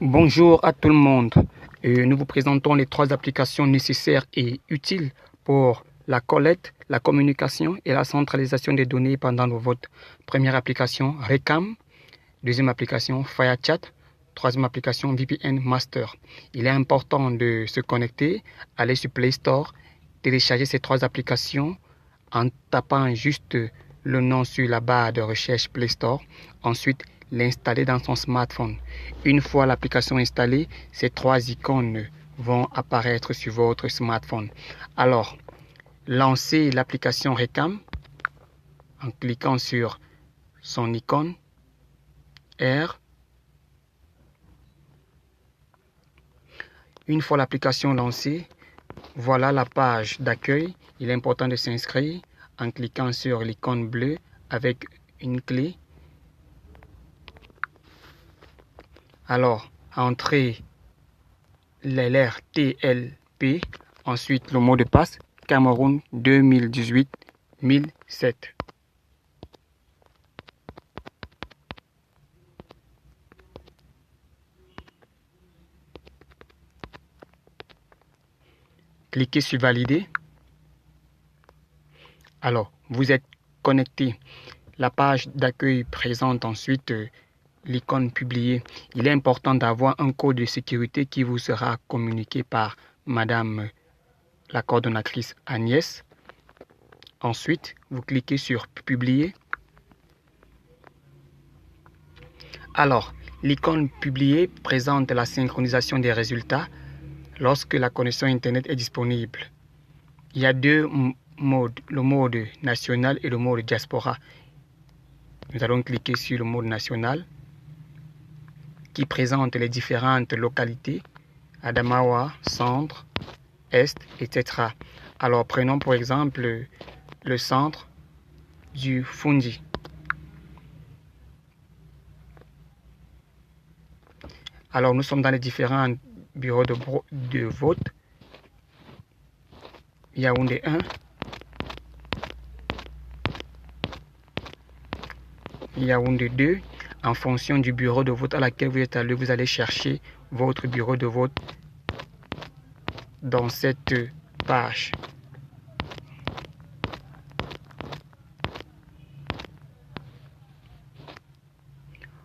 Bonjour à tout le monde. Nous vous présentons les 3 applications nécessaires et utiles pour la collecte, la communication et la centralisation des données pendant vos votes. Première application, Recam. Deuxième application, FireChat. Troisième application, VPN Master. Il est important de se connecter, aller sur Play Store, télécharger ces 3 applications en tapant juste le nom sur la barre de recherche Play Store. Ensuite, l'installer dans son smartphone. Une fois l'application installée, ces 3 icônes vont apparaître sur votre smartphone. Alors, lancez l'application Recam en cliquant sur son icône R. Une fois l'application lancée, voilà la page d'accueil. Il est important de s'inscrire en cliquant sur l'icône bleue avec une clé. Alors, entrez les lettres TLP, ensuite le mot de passe Cameroun 2018-1007. Cliquez sur valider. Alors, vous êtes connecté. La page d'accueil présente ensuite l'icône publiée. Il est important d'avoir un code de sécurité qui vous sera communiqué par Madame la coordonnatrice Agnès. Ensuite, vous cliquez sur publier. Alors, l'icône publiée présente la synchronisation des résultats lorsque la connexion Internet est disponible. Il y a 2 modes, le mode national et le mode diaspora. Nous allons cliquer sur le mode national qui présente les différentes localités, Adamawa, Centre, Est, etc. Alors prenons pour exemple le centre du Fundi. Alors nous sommes dans les différents bureaux de vote. Yaoundé 1, Yaoundé 2. En fonction du bureau de vote à laquelle vous êtes allé, vous allez chercher votre bureau de vote dans cette page.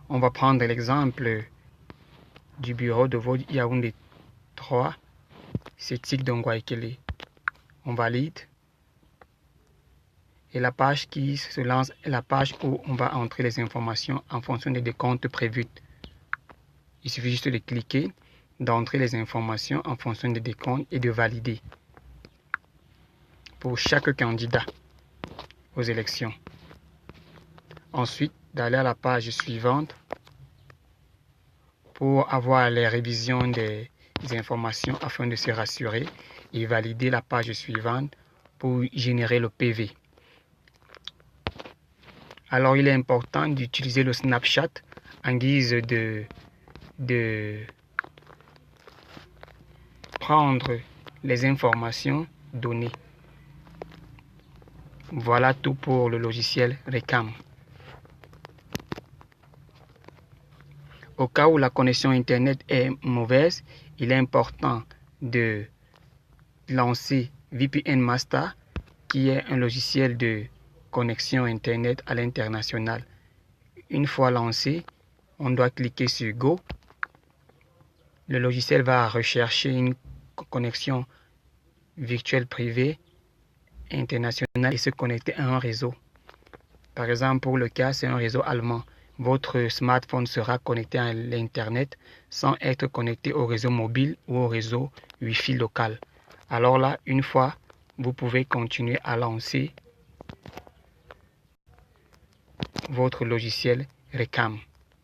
On va prendre l'exemple du bureau de vote Yaoundé 3. C'est Tic Dongwaikele. On valide. Et la page qui se lance est la page où on va entrer les informations en fonction des décomptes prévus. Il suffit juste de cliquer, d'entrer les informations en fonction des décomptes et de valider pour chaque candidat aux élections. Ensuite, d'aller à la page suivante pour avoir les révisions des informations afin de se rassurer et valider la page suivante pour générer le PV. Alors, il est important d'utiliser le Snapchat en guise de prendre les informations données. Voilà tout pour le logiciel Recam. Au cas où la connexion Internet est mauvaise, il est important de lancer VPN Master, qui est un logiciel de connexion Internet à l'international. Une fois lancé, on doit cliquer sur Go. Le logiciel va rechercher une connexion virtuelle privée internationale et se connecter à un réseau. Par exemple, pour le cas, c'est un réseau allemand. Votre smartphone sera connecté à l'Internet sans être connecté au réseau mobile ou au réseau Wi-Fi local. Alors là, une fois, vous pouvez continuer à lancer votre logiciel Recam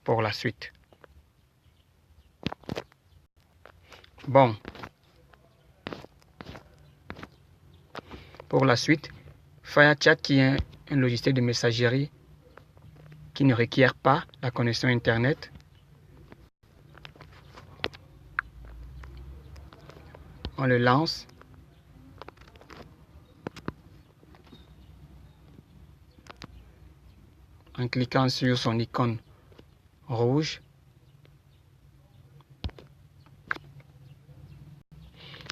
pour la suite. Bon. Pour la suite, FireChat qui est un logiciel de messagerie qui ne requiert pas la connexion Internet. On le lance. En cliquant sur son icône rouge.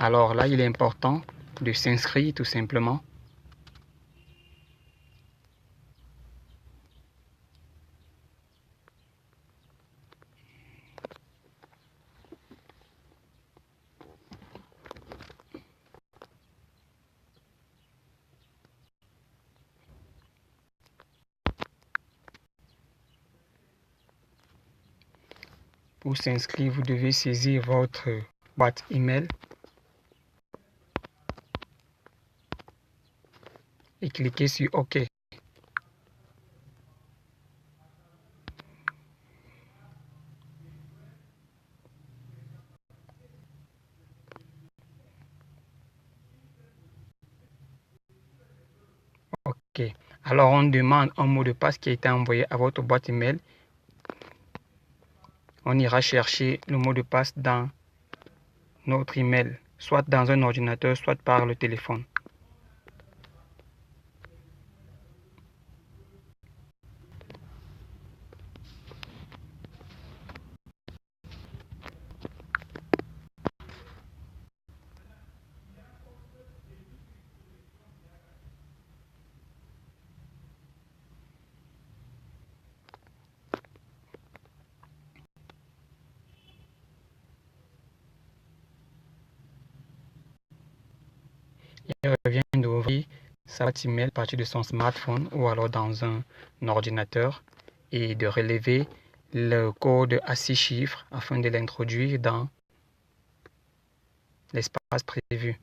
Alors là, il est important de s'inscrire tout simplement. Pour s'inscrire, vous devez saisir votre boîte email et cliquer sur OK. OK. Alors, on demande un mot de passe qui a été envoyé à votre boîte email. On ira chercher le mot de passe dans notre email, soit dans un ordinateur, soit par le téléphone. Il revient d'ouvrir sa boîte email à partir de son smartphone ou alors dans un ordinateur et de relever le code à 6 chiffres afin de l'introduire dans l'espace prévu.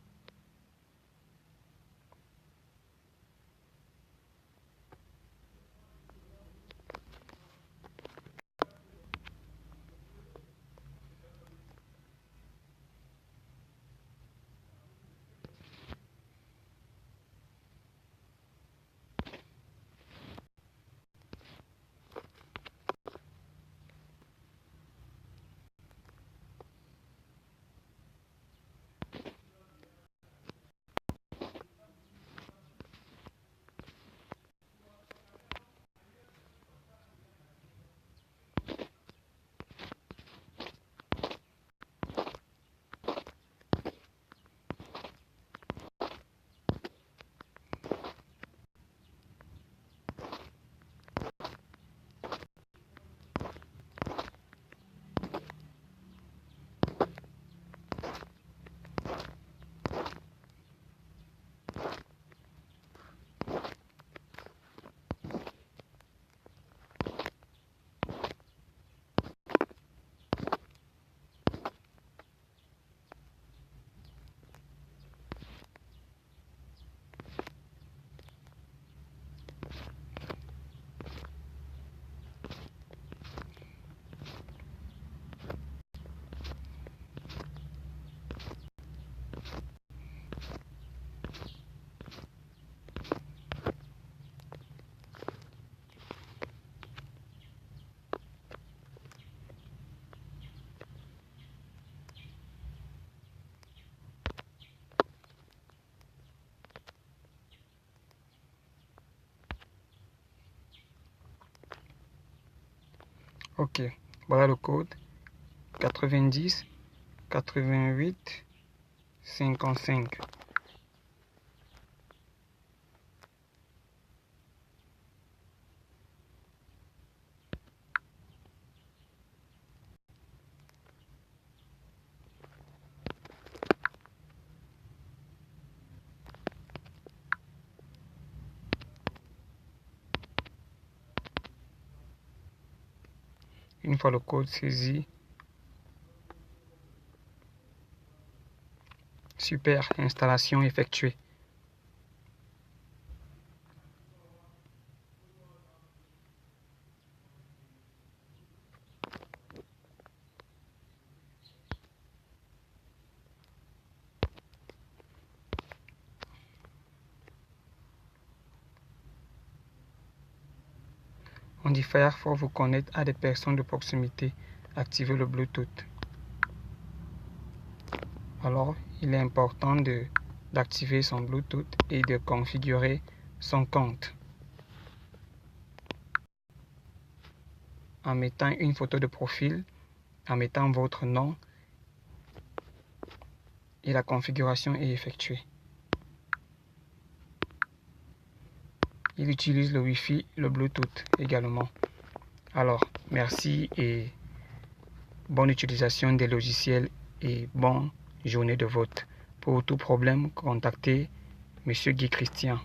OK, voilà le code 90 88 55. Une fois le code saisi, super, installation effectuée. On dit Firefox vous connecte à des personnes de proximité. Activez le Bluetooth. Alors, il est important d'activer son Bluetooth et de configurer son compte en mettant une photo de profil, en mettant votre nom et la configuration est effectuée. Il utilise le Wi-Fi, le Bluetooth également. Alors, merci et bonne utilisation des logiciels et bonne journée de vote. Pour tout problème, contactez M. Guy Christian.